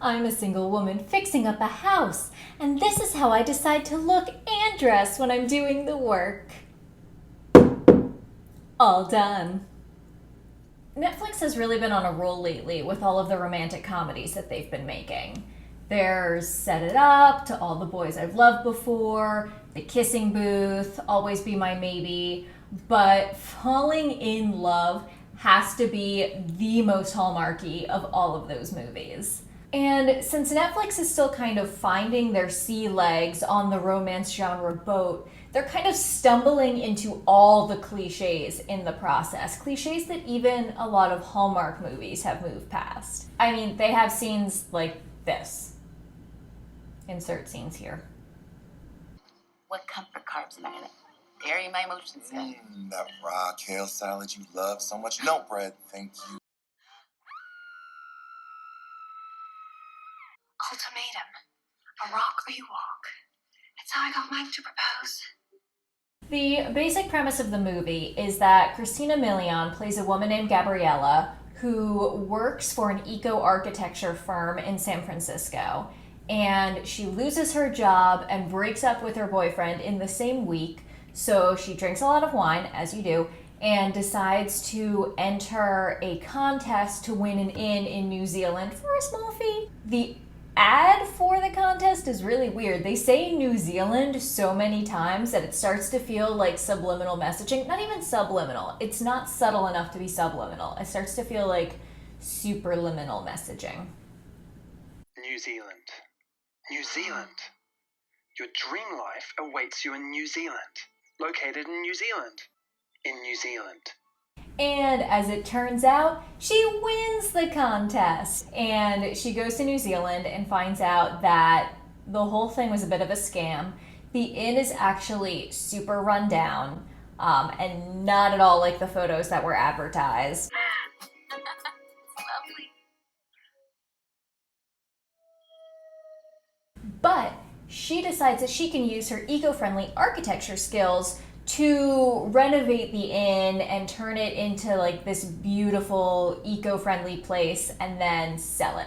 I'm a single woman fixing up a house, and this is how I decide to look and dress when I'm doing the work. All done. Netflix has really been on a roll lately with all of the romantic comedies that they've been making. There's Set It Up, To All the Boys I've Loved Before, The Kissing Booth, Always Be My Maybe, but Falling in Love has to be the most Hallmarky of all of those movies. And since Netflix is still kind of finding their sea legs on the romance genre boat, they're kind of stumbling into all the cliches in the process. Cliches that even a lot of Hallmark movies have moved past. I mean, they have scenes like this. Insert scenes here. What comfort carbs am I gonna bury my emotions in? That raw kale salad you love so much. No bread, thank you. Ultimatum. A rock or you walk. That's how I got Mike to propose. The basic premise of the movie is that Christina Milian plays a woman named Gabriela who works for an eco-architecture firm in San Francisco. And she loses her job and breaks up with her boyfriend in the same week. So she drinks a lot of wine, as you do, and decides to enter a contest to win an inn in New Zealand for a small fee. The ad for the contest is really weird. They say New Zealand so many times that it starts to feel like subliminal messaging. Not even subliminal. It's not subtle enough to be subliminal. It starts to feel like superliminal messaging. New Zealand. New Zealand. Your dream life awaits you in New Zealand. Located in New Zealand. In New Zealand. And as it turns out, she wins the contest. And she goes to New Zealand and finds out that the whole thing was a bit of a scam. The inn is actually super run down, and not at all like the photos that were advertised. Lovely. But she decides that she can use her eco-friendly architecture skills to renovate the inn and turn it into like this beautiful eco-friendly place and then sell it.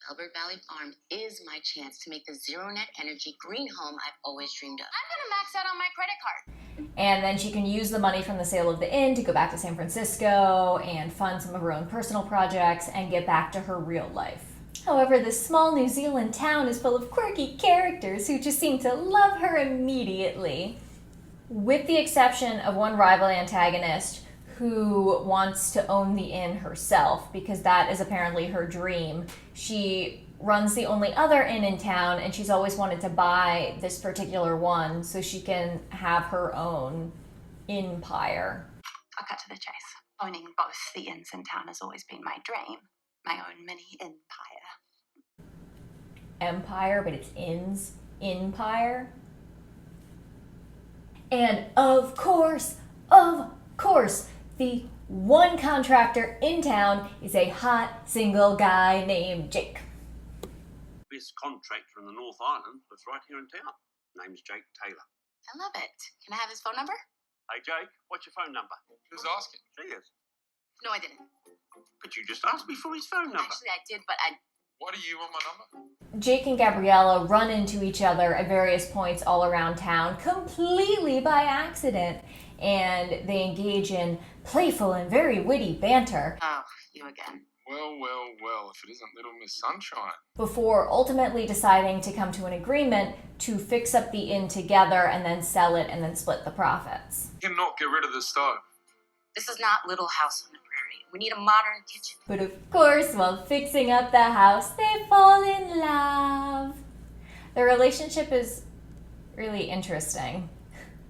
Gilbert Valley Farm is my chance to make the zero net energy green home I've always dreamed of. I'm gonna max out on my credit card. And then she can use the money from the sale of the inn to go back to San Francisco and fund some of her own personal projects and get back to her real life. However, this small New Zealand town is full of quirky characters who just seem to love her immediately. With the exception of one rival antagonist who wants to own the inn herself, because that is apparently her dream. She runs the only other inn in town, and she's always wanted to buy this particular one so she can have her own empire. I'll cut to the chase. Owning both the inns in town has always been my dream. My own mini empire. Empire, but it's inns. Empire. And of course, the one contractor in town is a hot single guy named Jake. Best contractor in the North Island lives right here in town. Name's Jake Taylor. I love it. Can I have his phone number? Hey Jake, what's your phone number? Who's asking? She is. No, I didn't. But you just asked me for his phone number. Actually, I did, but I... Why do you want my number? Jake and Gabriela run into each other at various points all around town, completely by accident, and they engage in playful and very witty banter. Oh, you again. Well, if it isn't Little Miss Sunshine. Before ultimately deciding to come to an agreement to fix up the inn together and then sell it and then split the profits. You cannot get rid of the stove. This is not Little House on the Prairie. We need a modern kitchen. But of course, while fixing up the house, they fall in love. Their relationship is really interesting.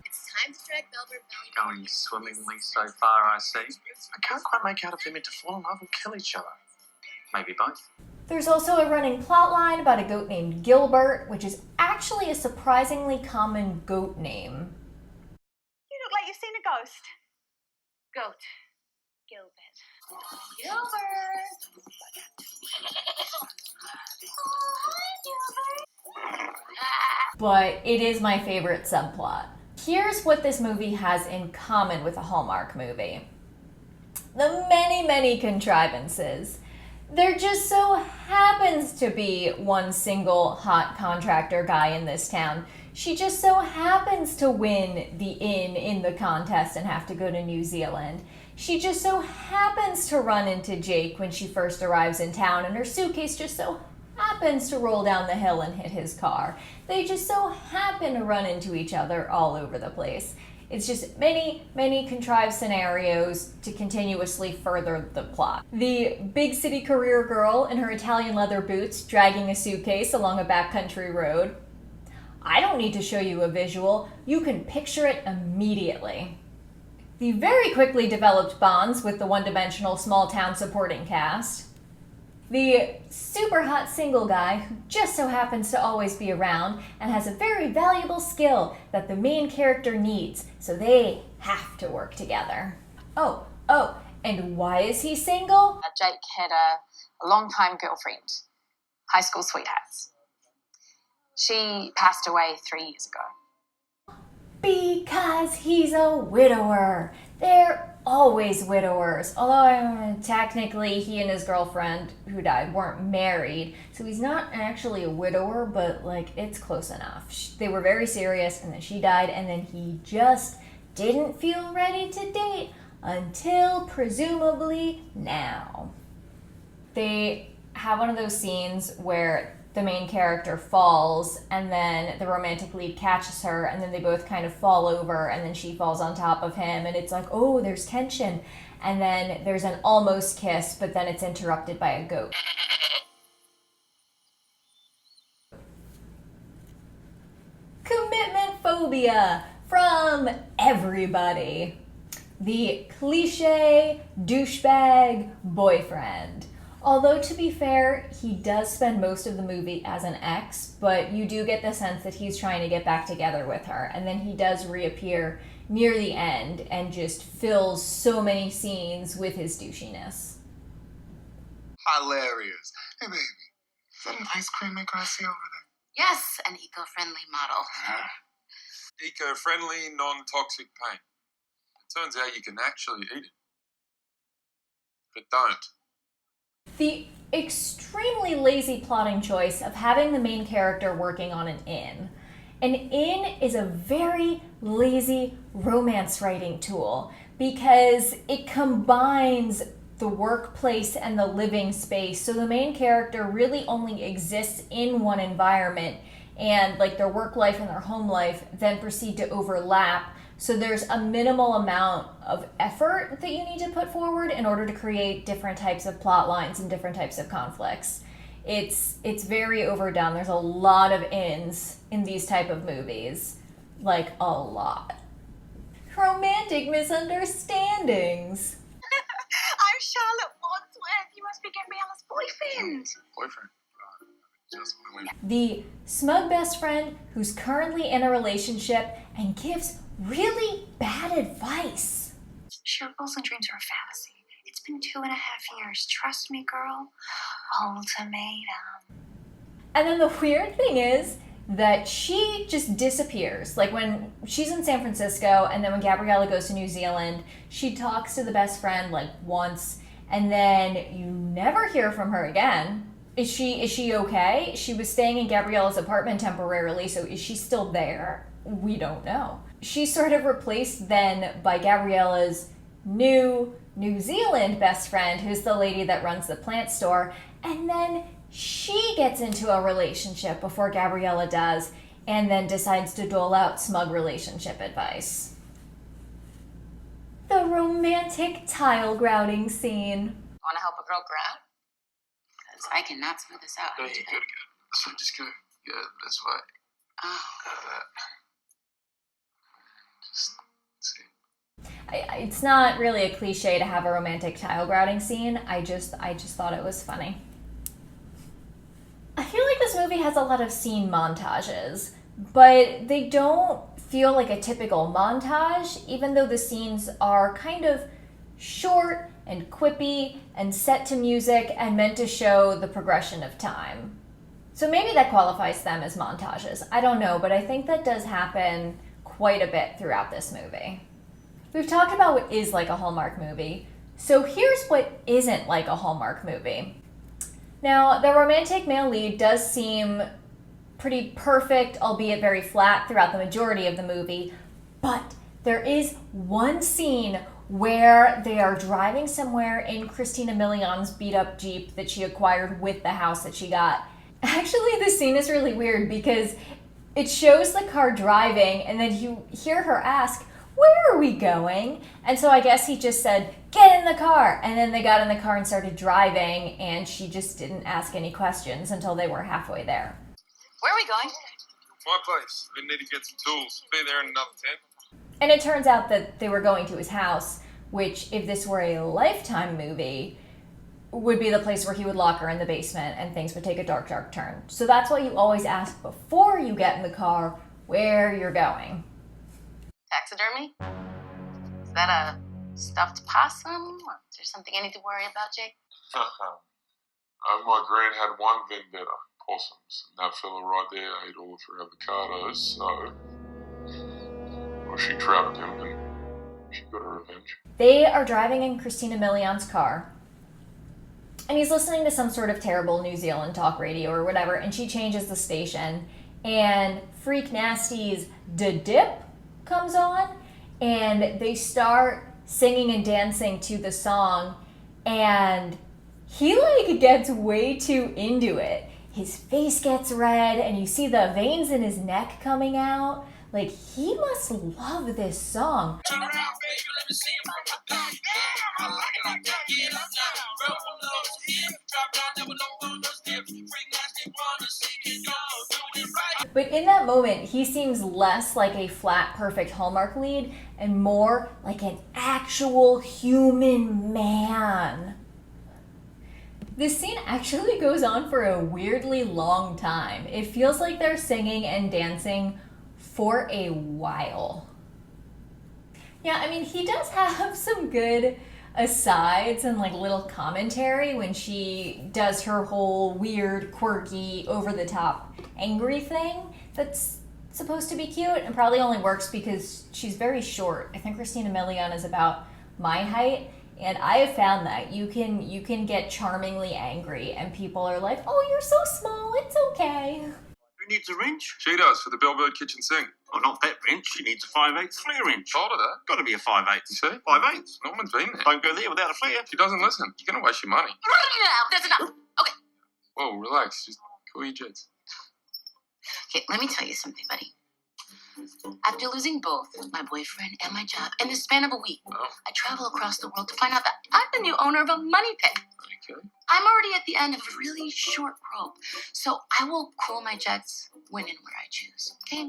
It's time to drag Gilbert Valley. Going swimmingly so far, I see. I can't quite make out if they're meant to fall in love or kill each other. Maybe both. There's also a running plot line about a goat named Gilbert, which is actually a surprisingly common goat name. You look like you've seen a ghost. Goat. Gilbert. Gilbert! But it is my favorite subplot. Here's what this movie has in common with a Hallmark movie. The many, many contrivances. There just so happens to be one single hot contractor guy in this town. She just so happens to win the in the contest and have to go to New Zealand. She just so happens to run into Jake when she first arrives in town, and her suitcase just so happens to roll down the hill and hit his car. They just so happen to run into each other all over the place. It's just many, many contrived scenarios to continuously further the plot. The big city career girl in her Italian leather boots dragging a suitcase along a backcountry road. I don't need to show you a visual. You can picture it immediately. The very quickly developed bonds with the one-dimensional small-town supporting cast. The super hot single guy who just so happens to always be around and has a very valuable skill that the main character needs, so they have to work together. Oh, and why is he single? Jake had a long-time girlfriend, high school sweethearts. She passed away 3 years ago. Because he's a widower. They're always widowers. Although technically he and his girlfriend who died weren't married, so he's not actually a widower, but like it's close enough. They were very serious, and then she died, and then he just didn't feel ready to date until presumably now. They have one of those scenes where the main character falls, and then the romantic lead catches her, and then they both kind of fall over, and then she falls on top of him, and it's like, oh, there's tension. And then there's an almost kiss, but then it's interrupted by a goat. Commitment phobia from everybody. The cliche douchebag boyfriend. Although, to be fair, he does spend most of the movie as an ex, but you do get the sense that he's trying to get back together with her, and then he does reappear near the end and just fills so many scenes with his douchiness. Hilarious. Hey, baby, is that an ice cream maker I see over there? Yes, an eco-friendly model. Eco-friendly, non-toxic paint. It turns out you can actually eat it. But don't. The extremely lazy plotting choice of having the main character working on an inn. An inn is a very lazy romance writing tool because it combines the workplace and the living space, so the main character really only exists in one environment, and like their work life and their home life then proceed to overlap. So there's a minimal amount of effort that you need to put forward in order to create different types of plot lines and different types of conflicts. It's very overdone. There's a lot of ins in these type of movies. Like, a lot. Romantic misunderstandings. I'm Charlotte Wadsworth. You must be Gabriela's boyfriend. Boyfriend. Just what we The smug best friend who's currently in a relationship and gives really bad advice. Sure, goals and dreams are a fantasy. It's been 2.5 years. Trust me, girl. Ultimatum. And then the weird thing is that she just disappears. Like when she's in San Francisco, and then when Gabriela goes to New Zealand, she talks to the best friend like once, and then you never hear from her again. Is she okay? She was staying in Gabriela's apartment temporarily, so is she still there? We don't know. She's sort of replaced then by Gabriela's new New Zealand best friend, who's the lady that runs the plant store, and then she gets into a relationship before Gabriela does, and then decides to dole out smug relationship advice. The romantic tile grouting scene. Want to help a girl grout? Because I cannot smooth this out. go. You gotta go. So just go. Yeah, that's why. Oh. Just see. It's not really a cliche to have a romantic tile grouting scene. I just thought it was funny. I feel like this movie has a lot of scene montages, but they don't feel like a typical montage, even though the scenes are kind of short and quippy and set to music and meant to show the progression of time. So maybe that qualifies them as montages. I don't know, but I think that does happen quite a bit throughout this movie. We've talked about what is like a Hallmark movie, so here's what isn't like a Hallmark movie. Now, the romantic male lead does seem pretty perfect, albeit very flat throughout the majority of the movie, but there is one scene where they are driving somewhere in Christina Milian's beat-up Jeep that she acquired with the house that she got. Actually, this scene is really weird because it shows the car driving and then you hear her ask, "Where are we going?" And so I guess he just said, "Get in the car." And then they got in the car and started driving, and she just didn't ask any questions until they were halfway there. Where are we going? My place. We need to get some tools. Be there in another 10. And it turns out that they were going to his house, which, if this were a Lifetime movie, would be the place where he would lock her in the basement and things would take a dark, dark turn. So that's why you always ask before you get in the car where you're going. Taxidermy? Is that a stuffed possum? Or is there something I need to worry about, Jake? My gran had one vendetta, possums. And that fella right there ate all of her avocados, so... Well, she trapped him and she got her revenge. They are driving in Christina Milian's car, and he's listening to some sort of terrible New Zealand talk radio or whatever, and she changes the station, and Freak Nasty's Da Dip comes on, and they start singing and dancing to the song, and he gets way too into it. His face gets red, and you see the veins in his neck coming out. He must love this song. But in that moment, he seems less like a flat, perfect Hallmark lead and more like an actual human man. This scene actually goes on for a weirdly long time. It feels like they're singing and dancing for a while. Yeah, I mean, he does have some good asides and little commentary when she does her whole weird, quirky, over-the-top angry thing that's supposed to be cute and probably only works because she's very short. I think Christina Milian is about my height, and I have found that you can get charmingly angry and people are like, "Oh, you're so small, it's okay." Who needs a wrench? She does, for the Bellbird kitchen sink. Oh, not that wrench. She needs a 5/8 flare wrench. Told her that. Got to be a 5/8. You see? 5/8. Norman's been there. Don't go there without a flare. She doesn't listen. You're going to waste your money. That's enough. Okay. Whoa, relax. Just cool your jets. Okay, let me tell you something, buddy. After losing both my boyfriend and my job in the span of a week, I travel across the world to find out that I'm the new owner of a money pit. Okay. I'm already at the end of a really short rope, so I will cool my jets when and where I choose, okay?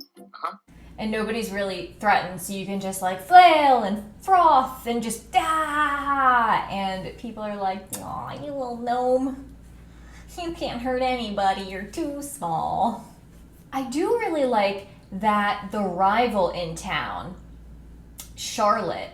And nobody's really threatened, so you can just flail and froth and just and people are like, "Aw, you little gnome. You can't hurt anybody, you're too small." I do really like that the rival in town, Charlotte,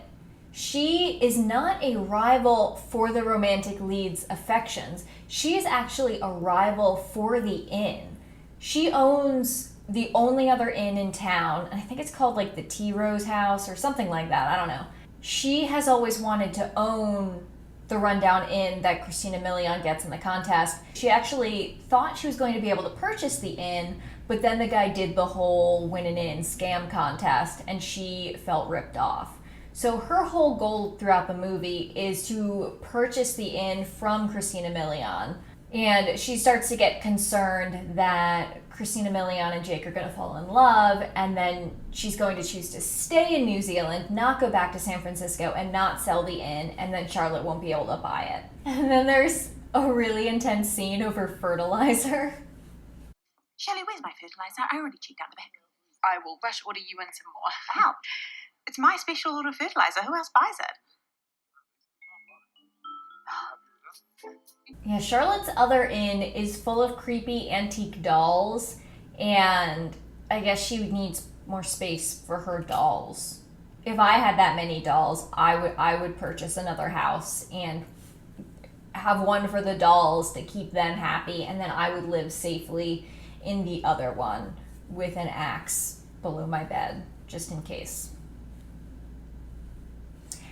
she is not a rival for the romantic lead's affections. She is actually a rival for the inn. She owns the only other inn in town, and I think it's called the Tea Rose House or something like that, I don't know. She has always wanted to own the rundown inn that Christina Milian gets in the contest. She actually thought she was going to be able to purchase the inn, but then the guy did the whole win an inn scam contest and she felt ripped off. So her whole goal throughout the movie is to purchase the inn from Christina Milian. And she starts to get concerned that Christina Milian and Jake are going to fall in love, and then she's going to choose to stay in New Zealand, not go back to San Francisco, and not sell the inn, and then Charlotte won't be able to buy it. And then there's a really intense scene over fertilizer. Shelley, where's my fertilizer? I already checked out the back. I will rush order you in some more. Wow. It's my special order of fertilizer. Who else buys it? Yeah, Charlotte's other inn is full of creepy antique dolls, and I guess she needs more space for her dolls. If I had that many dolls, I would purchase another house and have one for the dolls to keep them happy, and then I would live safely in the other one with an axe below my bed, just in case.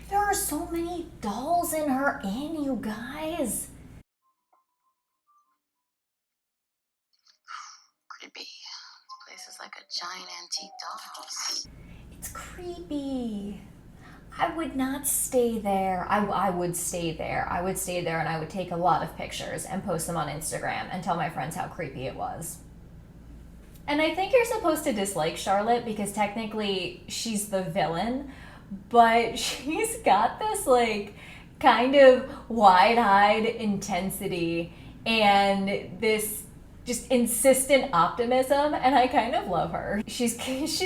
There are so many dolls in her inn, you guys. be. This place is like a giant antique dollhouse. It's creepy. I would not stay there. I would stay there. I would stay there and I would take a lot of pictures and post them on Instagram and tell my friends how creepy it was. And I think you're supposed to dislike Charlotte because technically she's the villain, but she's got this like kind of wide-eyed intensity and this just insistent optimism, and I kind of love her. She's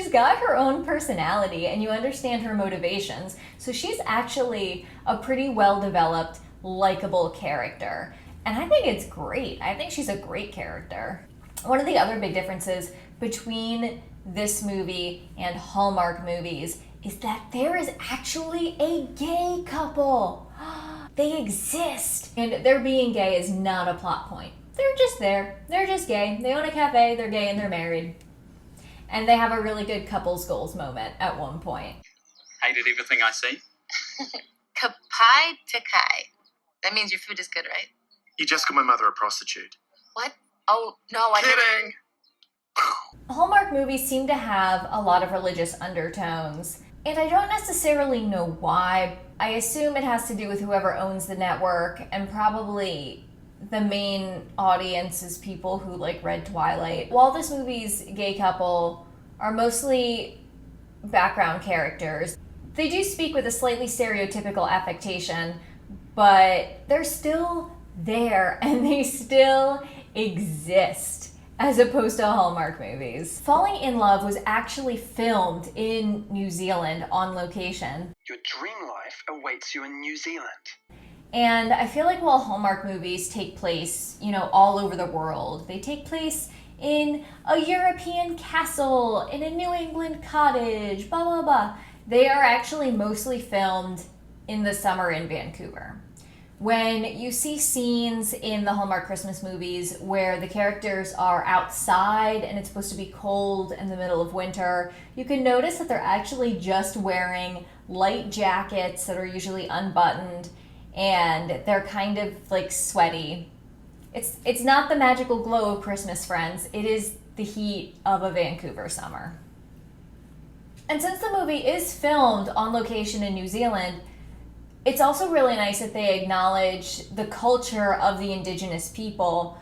got her own personality and you understand her motivations, so she's actually a pretty well-developed, likable character. And I think it's great. I think she's a great character. One of the other big differences between this movie and Hallmark movies is that there is actually a gay couple. They exist. And their being gay is not a plot point. They're just there. They're just gay. They own a cafe, they're gay, and they're married. And they have a really good couples goals moment at one point. Hated everything I see. Kapai to kai. That means your food is good, right? You just called my mother a prostitute. What? Oh, no, I Kidding! Hallmark movies seem to have a lot of religious undertones, and I don't necessarily know why. I assume it has to do with whoever owns the network, and probably the main audience is people who like read Twilight. While this movie's gay couple are mostly background characters, they do speak with a slightly stereotypical affectation, but they're still there and they still exist, as opposed to Hallmark movies. Falling in Love was actually filmed in New Zealand on location. Your dream life awaits you in New Zealand. And I feel like while Hallmark movies take place, all over the world, they take place in a European castle, in a New England cottage, blah, blah, blah. They are actually mostly filmed in the summer in Vancouver. When you see scenes in the Hallmark Christmas movies where the characters are outside and it's supposed to be cold in the middle of winter, you can notice that they're actually just wearing light jackets that are usually unbuttoned, and they're kind of like sweaty. It's not the magical glow of Christmas, friends. It is the heat of a Vancouver summer. And since the movie is filmed on location in New Zealand, it's also really nice that they acknowledge the culture of the indigenous people.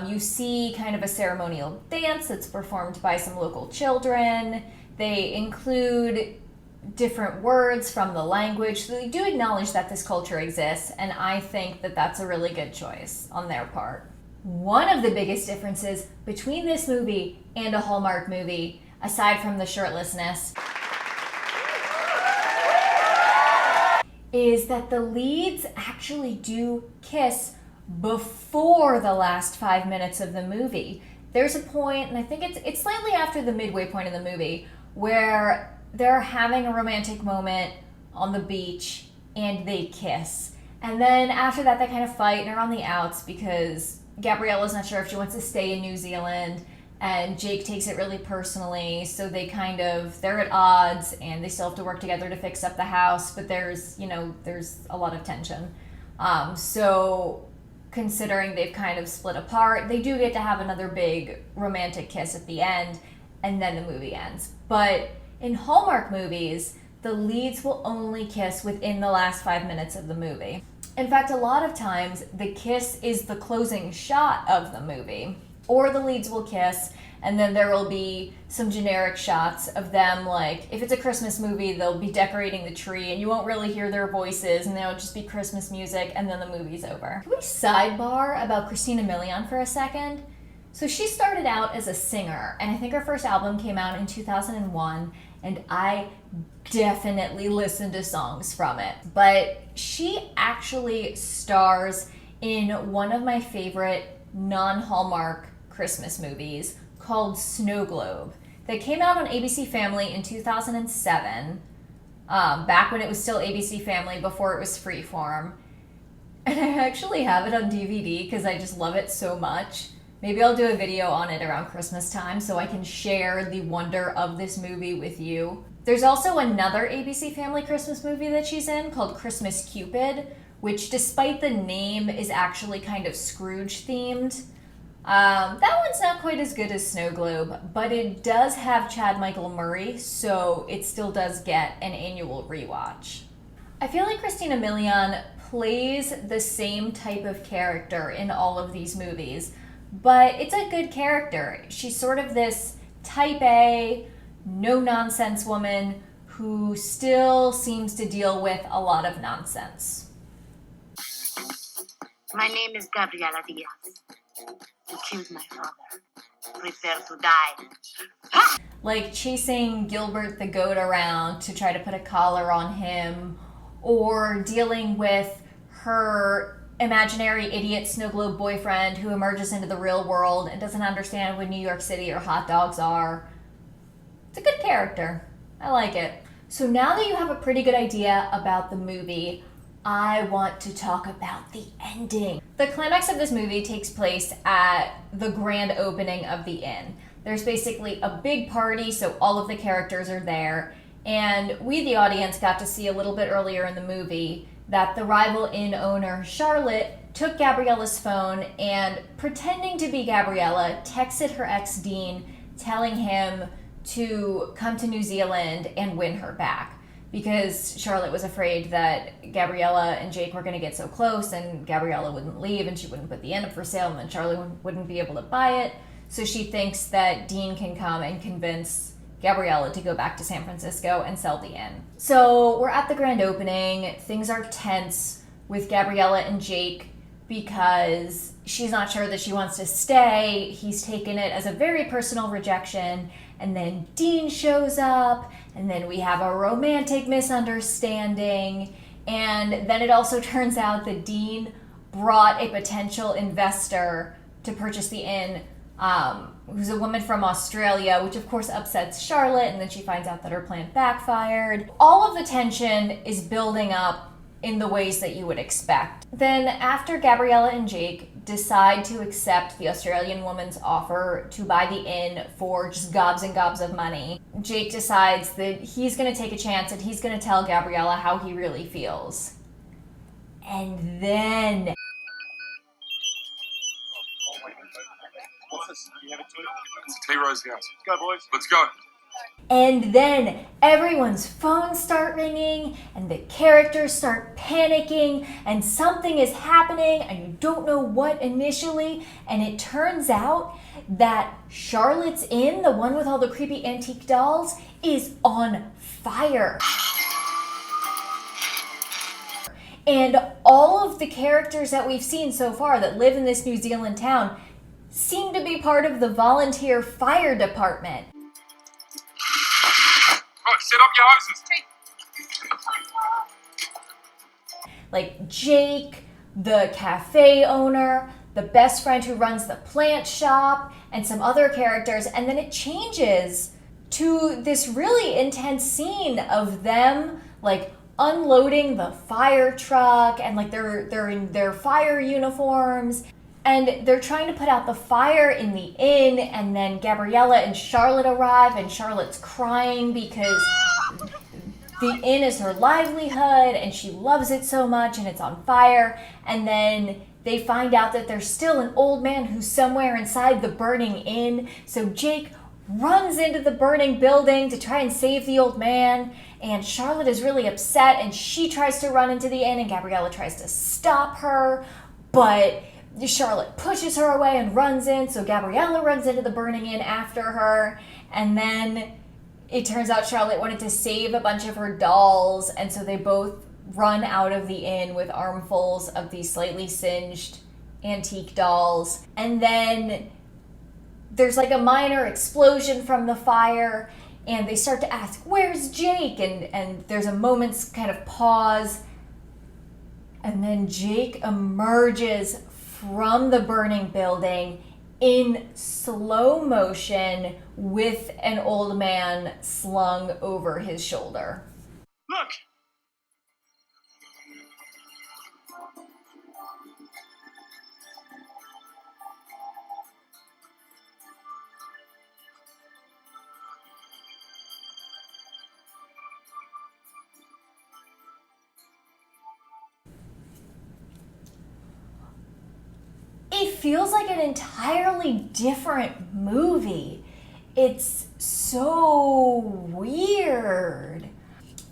You see kind of a ceremonial dance that's performed by some local children. They include different words from the language. So they do acknowledge that this culture exists, and I think that that's a really good choice on their part. One of the biggest differences between this movie and a Hallmark movie, aside from the shirtlessness, is that the leads actually do kiss before the last 5 minutes of the movie. There's a point, and I think it's slightly after the midway point of the movie, where they're having a romantic moment on the beach and they kiss. And then after that, they kind of fight and are on the outs because Gabriela's not sure if she wants to stay in New Zealand, and Jake takes it really personally, so they're at odds, and they still have to work together to fix up the house, but there's a lot of tension. So considering they've kind of split apart, they do get to have another big romantic kiss at the end, and then the movie ends. But in Hallmark movies, the leads will only kiss within the last 5 minutes of the movie. In fact, a lot of times, the kiss is the closing shot of the movie. Or the leads will kiss, and then there will be some generic shots of them, like, if it's a Christmas movie, they'll be decorating the tree, and you won't really hear their voices, and there'll just be Christmas music, and then the movie's over. Can we sidebar about Christina Milian for a second? So she started out as a singer, and I think her first album came out in 2001, and I definitely listened to songs from it. But she actually stars in one of my favorite non-Hallmark Christmas movies called Snow Globe that came out on ABC Family in 2007, back when it was still ABC Family before it was Freeform. And I actually have it on DVD because I just love it so much. Maybe I'll do a video on it around Christmas time so I can share the wonder of this movie with you. There's also another ABC Family Christmas movie that she's in called Christmas Cupid, which despite the name is actually kind of Scrooge themed. That one's not quite as good as Snow Globe, but it does have Chad Michael Murray, so it still does get an annual rewatch. I feel like Christina Milian plays the same type of character in all of these movies, but it's a good character. She's sort of this type A, no-nonsense woman who still seems to deal with a lot of nonsense. My name is Gabriela Diaz. You killed my father. Prepare to die. Like chasing Gilbert the goat around to try to put a collar on him, or dealing with her imaginary idiot snow globe boyfriend who emerges into the real world and doesn't understand what New York City or hot dogs are. It's a good character. I like it. So now that you have a pretty good idea about the movie, I want to talk about the ending. The climax of this movie takes place at the grand opening of the inn. There's basically a big party, so all of the characters are there, and we, the audience, got to see a little bit earlier in the movie that the rival inn owner, Charlotte, took Gabriela's phone and, pretending to be Gabriela, texted her ex, Dean, telling him to come to New Zealand and win her back, because Charlotte was afraid that Gabriela and Jake were going to get so close and Gabriela wouldn't leave and she wouldn't put the inn up for sale and then Charlotte wouldn't be able to buy it. So she thinks that Dean can come and convince Gabriela to go back to San Francisco and sell the inn. So we're at the grand opening. Things are tense with Gabriela and Jake because she's not sure that she wants to stay. He's taken it as a very personal rejection. And then Dean shows up, and then we have a romantic misunderstanding. And then it also turns out that Dean brought a potential investor to purchase the inn, who's a woman from Australia, which of course upsets Charlotte, and then she finds out that her plan backfired. All of the tension is building up in the ways that you would expect. Then after Gabriela and Jake decide to accept the Australian woman's offer to buy the inn for just gobs and gobs of money, Jake decides that he's going to take a chance and he's going to tell Gabriela how he really feels. And then... What's this? You have it too? It's a T-Rose house. Let's go, boys. Let's go. And then everyone's phones start ringing and the characters start panicking and something is happening and you don't know what initially, and it turns out that Charlotte's Inn, the one with all the creepy antique dolls, is on fire. And all of the characters that we've seen so far that live in this New Zealand town seem to be part of the volunteer fire department. Set up your hoses. Like Jake, the cafe owner, the best friend who runs the plant shop, and some other characters. And then it changes to this really intense scene of them like unloading the fire truck, and like they're in their fire uniforms. And they're trying to put out the fire in the inn, and then Gabriela and Charlotte arrive, and Charlotte's crying because the inn is her livelihood, and she loves it so much, and it's on fire. And then they find out that there's still an old man who's somewhere inside the burning inn. So Jake runs into the burning building to try and save the old man, and Charlotte is really upset, and she tries to run into the inn, and Gabriela tries to stop her, but Charlotte pushes her away and runs in, so Gabriela runs into the burning inn after her, and then it turns out Charlotte wanted to save a bunch of her dolls, and so they both run out of the inn with armfuls of these slightly singed antique dolls. And then there's like a minor explosion from the fire, and they start to ask, "Where's Jake?" And there's a moment's kind of pause, and then Jake emerges from the burning building in slow motion with an old man slung over his shoulder. Look! If feels like an entirely different movie. It's so weird.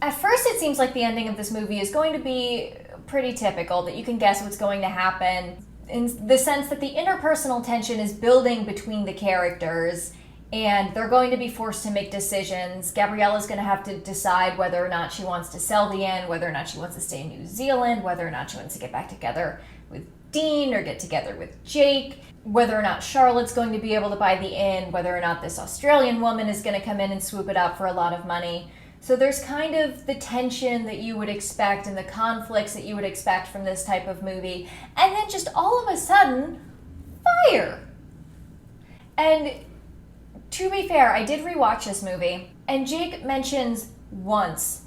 At first, it seems like the ending of this movie is going to be pretty typical, that you can guess what's going to happen, in the sense that the interpersonal tension is building between the characters, and they're going to be forced to make decisions. Gabriela's going to have to decide whether or not she wants to sell the inn, whether or not she wants to stay in New Zealand, whether or not she wants to get back together with Dean or get together with Jake, whether or not Charlotte's going to be able to buy the inn, whether or not this Australian woman is going to come in and swoop it up for a lot of money. So there's kind of the tension that you would expect and the conflicts that you would expect from this type of movie. And then just all of a sudden, fire. And to be fair, I did rewatch this movie, and Jake mentions once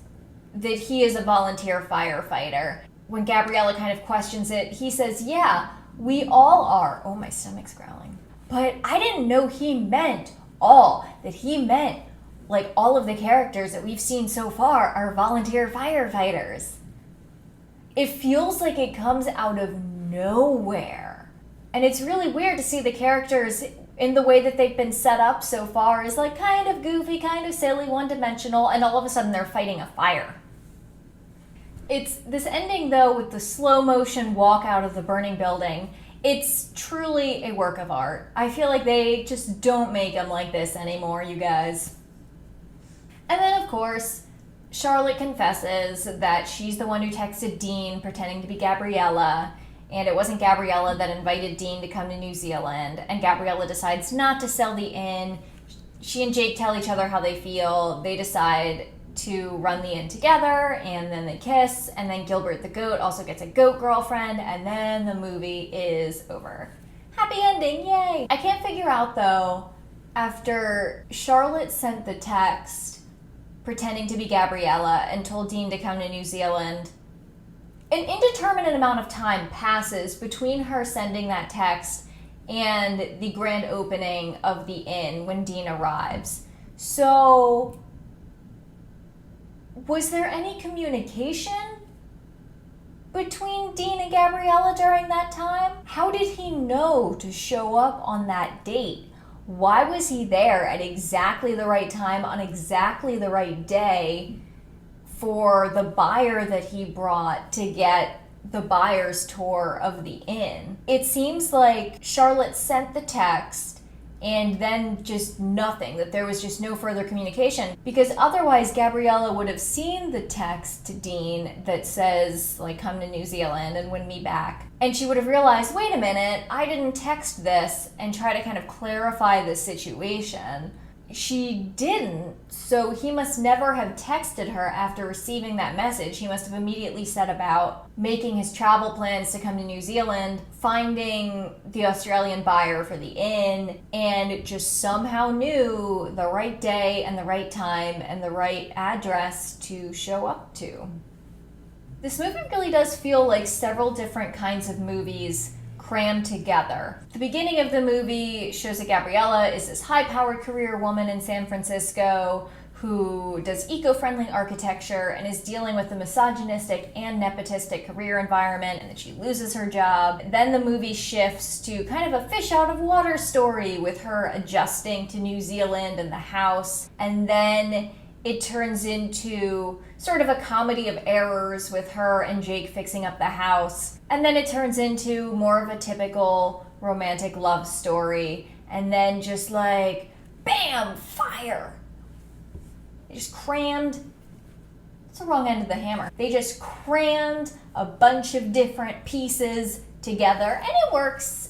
that he is a volunteer firefighter. When Gabriela kind of questions it, he says, yeah, we all are. Oh, my stomach's growling. But I didn't know he meant all. That he meant, like, all of the characters that we've seen so far are volunteer firefighters. It feels like it comes out of nowhere. And it's really weird to see the characters in the way that they've been set up so far is like kind of goofy, kind of silly, one-dimensional, and all of a sudden they're fighting a fire. It's this ending, though, with the slow motion walk out of the burning building. It's truly a work of art. I feel like they just don't make them like this anymore, you guys. And then, of course, Charlotte confesses that she's the one who texted Dean pretending to be Gabriela, and it wasn't Gabriela that invited Dean to come to New Zealand, and Gabriela decides not to sell the inn. She and Jake tell each other how they feel. They decide to run the inn together, and then they kiss, and then Gilbert the goat also gets a goat girlfriend, and then the movie is over. Happy ending, yay! I can't figure out, though, after Charlotte sent the text pretending to be Gabriela and told Dean to come to New Zealand, an indeterminate amount of time passes between her sending that text and the grand opening of the inn when Dean arrives. So, was there any communication between Dean and Gabriela during that time? How did he know to show up on that date? Why was he there at exactly the right time on exactly the right day for the buyer that he brought to get the buyer's tour of the inn? It seems like Charlotte sent the text and then just nothing, that there was just no further communication, because otherwise Gabriela would have seen the text to Dean that says, like, come to New Zealand and win me back. And she would have realized, wait a minute, I didn't text this, and try to kind of clarify the situation. She didn't, so he must never have texted her after receiving that message. He must have immediately set about making his travel plans to come to New Zealand, finding the Australian buyer for the inn, and just somehow knew the right day and the right time and the right address to show up to. This movie really does feel like several different kinds of movies crammed together. The beginning of the movie shows that Gabriela is this high-powered career woman in San Francisco who does eco-friendly architecture and is dealing with the misogynistic and nepotistic career environment, and that she loses her job. Then the movie shifts to kind of a fish-out-of-water story with her adjusting to New Zealand and the house, and then it turns into sort of a comedy of errors with her and Jake fixing up the house. And then it turns into more of a typical romantic love story. And then just like, bam, fire. They just crammed, it's the wrong end of the hammer. They just crammed a bunch of different pieces together, and it works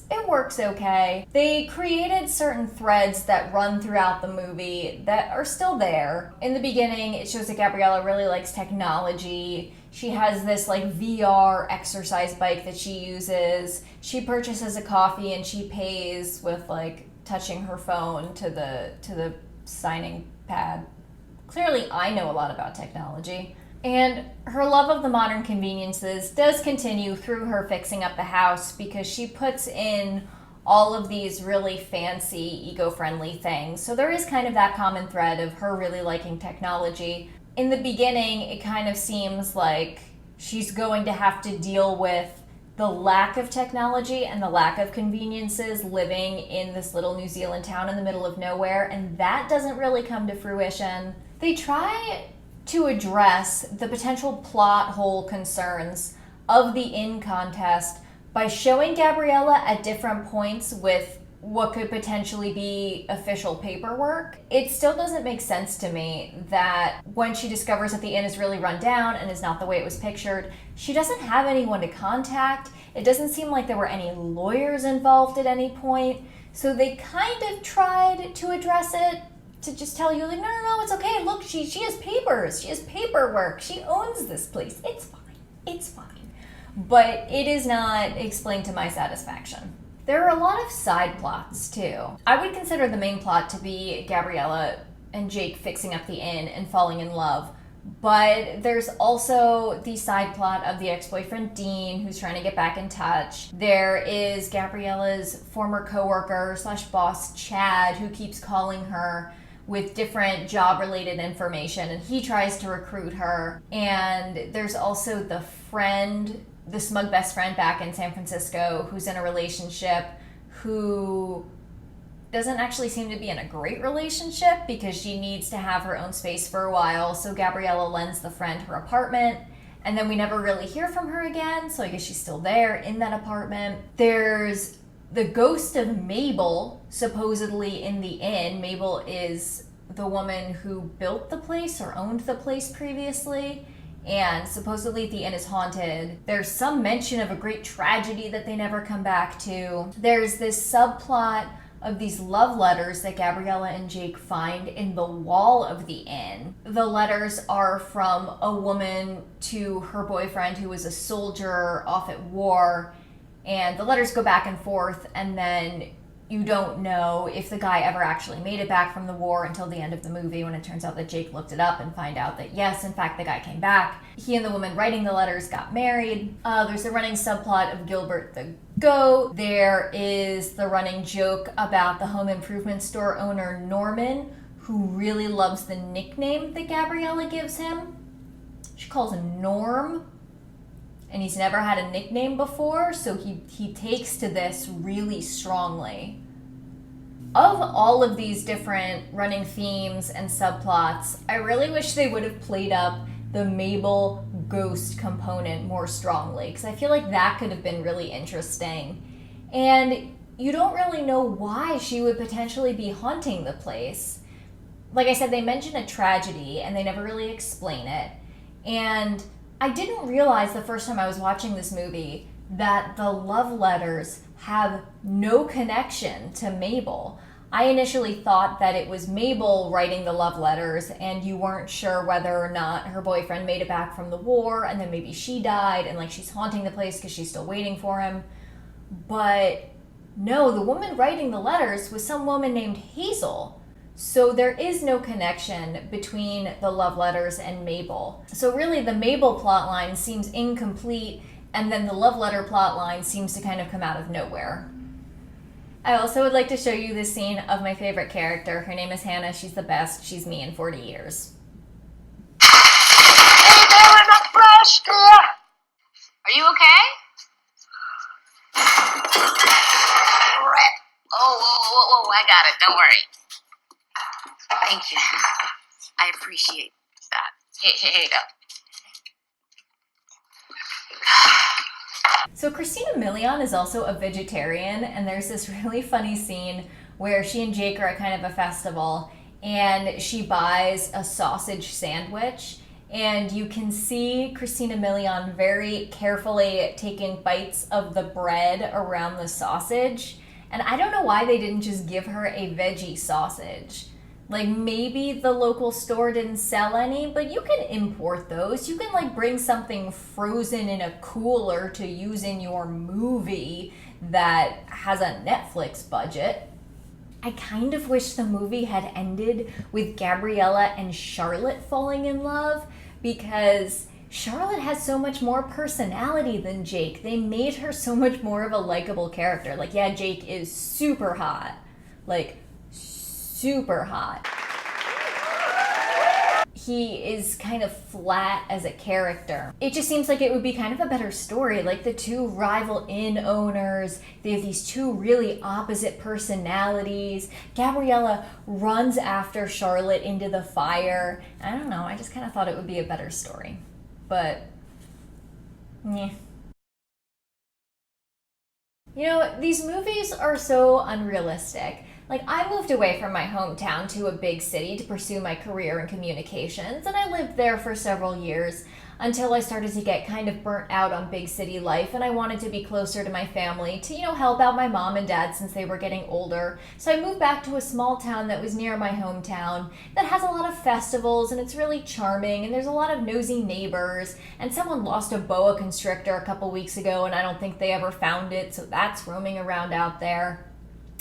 okay. They created certain threads that run throughout the movie that are still there. In the beginning, it shows that Gabriela really likes technology. She has this like VR exercise bike that she uses. She purchases a coffee and she pays with like touching her phone to the signing pad. Clearly, I know a lot about technology. And her love of the modern conveniences does continue through her fixing up the house, because she puts in all of these really fancy, eco-friendly things. So there is kind of that common thread of her really liking technology. In the beginning, it kind of seems like she's going to have to deal with the lack of technology and the lack of conveniences living in this little New Zealand town in the middle of nowhere, and that doesn't really come to fruition. They try to address the potential plot hole concerns of the inn contest by showing Gabriela at different points with what could potentially be official paperwork. It still doesn't make sense to me that when she discovers that the inn is really run down and is not the way it was pictured, she doesn't have anyone to contact. It doesn't seem like there were any lawyers involved at any point. So they kind of tried to address it, to just tell you, like, no, it's okay. Look, she has papers. She has paperwork. She owns this place. It's fine. It's fine. But it is not explained to my satisfaction. There are a lot of side plots, too. I would consider the main plot to be Gabriela and Jake fixing up the inn and falling in love. But there's also the side plot of the ex-boyfriend Dean, who's trying to get back in touch. There is Gabriela's former coworker / boss Chad, who keeps calling her with different job-related information, and he tries to recruit her. And there's also the friend, the smug best friend back in San Francisco, who's in a relationship, who doesn't actually seem to be in a great relationship because she needs to have her own space for a while. So Gabriela lends the friend her apartment, and then we never really hear from her again. So I guess she's still there in that apartment. There's the ghost of Mabel, supposedly in the inn. Mabel is the woman who built the place or owned the place previously. And supposedly the inn is haunted. There's some mention of a great tragedy that they never come back to. There's this subplot of these love letters that Gabriela and Jake find in the wall of the inn. The letters are from a woman to her boyfriend who was a soldier off at war, and the letters go back and forth, and then you don't know if the guy ever actually made it back from the war until the end of the movie, when it turns out that Jake looked it up and find out that yes, in fact, the guy came back. He and the woman writing the letters got married. There's a running subplot of Gilbert the goat. There is the running joke about the home improvement store owner Norman, who really loves the nickname that Gabriela gives him. She calls him Norm, and he's never had a nickname before, so he takes to this really strongly. Of all of these different running themes and subplots, I really wish they would have played up the Mabel ghost component more strongly, because I feel like that could have been really interesting. And you don't really know why she would potentially be haunting the place. Like I said, they mention a tragedy, and they never really explain it. And I didn't realize the first time I was watching this movie that the love letters have no connection to Mabel. I initially thought that it was Mabel writing the love letters, and you weren't sure whether or not her boyfriend made it back from the war, and then maybe she died, and like she's haunting the place because she's still waiting for him. But no, the woman writing the letters was some woman named Hazel. So there is no connection between the love letters and Mabel. So really the Mabel plotline seems incomplete, and then the love letter plotline seems to kind of come out of nowhere. I also would like to show you this scene of my favorite character. Her name is Hannah. She's the best. She's me in 40 years. Hey there, Nebraska! Are you okay? Rip. Oh, I got it. Don't worry. Thank you. I appreciate that. Here you go. So Christina Milian is also a vegetarian, and there's this really funny scene where she and Jake are at kind of a festival, and she buys a sausage sandwich, and you can see Christina Milian very carefully taking bites of the bread around the sausage. And I don't know why they didn't just give her a veggie sausage. Like, maybe the local store didn't sell any, but you can import those. You can, like, bring something frozen in a cooler to use in your movie that has a Netflix budget. I kind of wish the movie had ended with Gabriela and Charlotte falling in love, because Charlotte has so much more personality than Jake. They made her so much more of a likable character. Like, yeah, Jake is super hot. Like, super hot. he is kind of flat as a character. It just seems like it would be kind of a better story, like the two rival inn owners, they have these two really opposite personalities. Gabriela runs after Charlotte into the fire. I don't know, I just kind of thought it would be a better story. But, yeah. You know, these movies are so unrealistic. Like, I moved away from my hometown to a big city to pursue my career in communications, and I lived there for several years until I started to get kind of burnt out on big city life, and I wanted to be closer to my family to, you know, help out my mom and dad since they were getting older. So I moved back to a small town that was near my hometown that has a lot of festivals, and it's really charming, and there's a lot of nosy neighbors, and someone lost a boa constrictor a couple weeks ago, and I don't think they ever found it, so that's roaming around out there.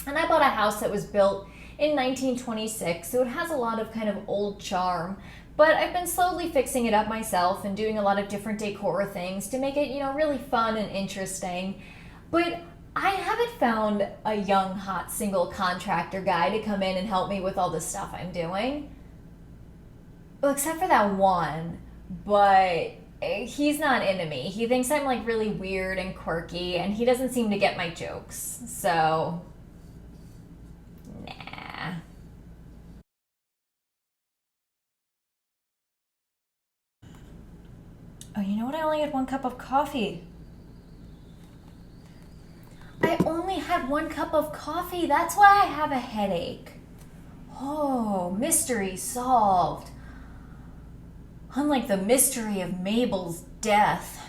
And I bought a house that was built in 1926, so it has a lot of kind of old charm. But I've been slowly fixing it up myself and doing a lot of different decor things to make it, you know, really fun and interesting. But I haven't found a young, hot, single contractor guy to come in and help me with all the stuff I'm doing. Well, except for that one. But he's not into me. He thinks I'm like really weird and quirky, and he doesn't seem to get my jokes. So, nah. Oh, you know what? I only had 1 cup of coffee. I only had 1 cup of coffee. That's why I have a headache. Oh, mystery solved. Unlike the mystery of Mabel's death.